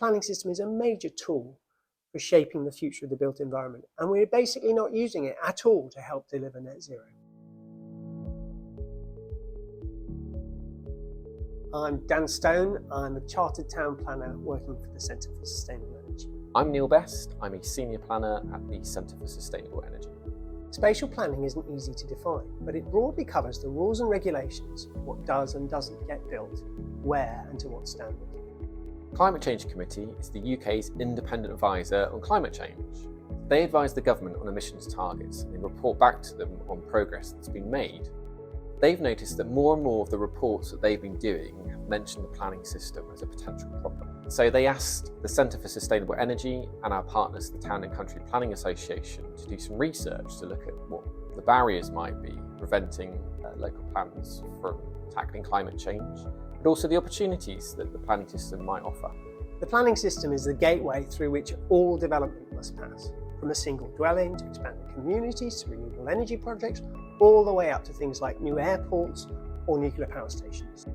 planning system is a major tool for shaping the future of the built environment, and we're basically not using it at all to help deliver net zero. I'm Dan Stone. I'm a Chartered Town Planner working for the Centre for Sustainable Energy. I'm Neil Best. I'm a Senior Planner at the Centre for Sustainable Energy. Spatial planning isn't easy to define, but it broadly covers the rules and regulations, what does and doesn't get built, where and to what standard. Climate Change Committee is the UK's independent advisor on climate change. They advise the government on emissions targets and they report back to them on progress that's been made. They've noticed that more and more of the reports that they've been doing have mentioned the planning system as a potential problem. So they asked the Centre for Sustainable Energy and our partners, the Town and Country Planning Association, to do some research to look at what the barriers might be preventing local plans from tackling climate change, but also the opportunities that the planning system might offer. The planning system is the gateway through which all development must pass, from a single dwelling to expanding communities to renewable energy projects, all the way up to things like new airports or nuclear power stations.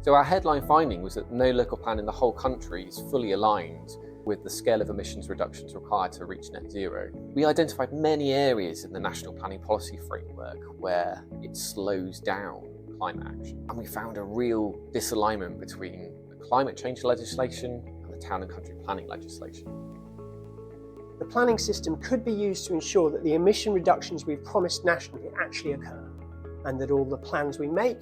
So our headline finding was that no local plan in the whole country is fully aligned with the scale of emissions reductions required to reach net zero. We identified many areas in the National Planning Policy Framework where it slows down climate action. And we found a real disalignment between the climate change legislation and the town and country planning legislation. The planning system could be used to ensure that the emission reductions we've promised nationally actually occur, and that all the plans we make,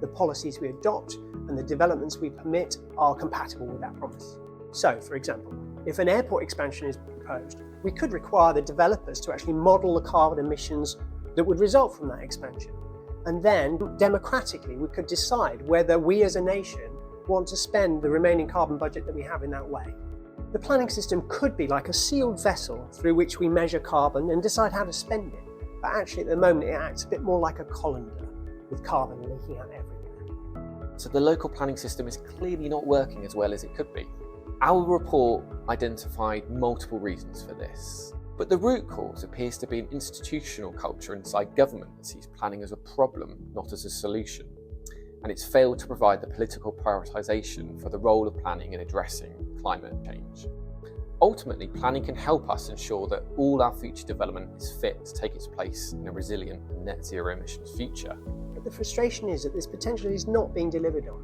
the policies we adopt, and the developments we permit are compatible with that promise. So, for example, if an airport expansion is proposed, we could require the developers to actually model the carbon emissions that would result from that expansion. And then, democratically, we could decide whether we as a nation want to spend the remaining carbon budget that we have in that way. The planning system could be like a sealed vessel through which we measure carbon and decide how to spend it. But actually, at the moment, it acts a bit more like a colander, with carbon leaking out everywhere. So the local planning system is clearly not working as well as it could be. Our report identified multiple reasons for this, but the root cause appears to be an institutional culture inside government that sees planning as a problem, not as a solution. And it's failed to provide the political prioritisation for the role of planning in addressing climate change. Ultimately, planning can help us ensure that all our future development is fit to take its place in a resilient and net zero emissions future. But the frustration is that this potential is not being delivered on.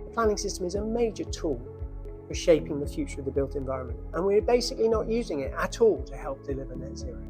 The planning system is a major tool for shaping the future of the built environment, and we're basically not using it at all to help deliver net zero.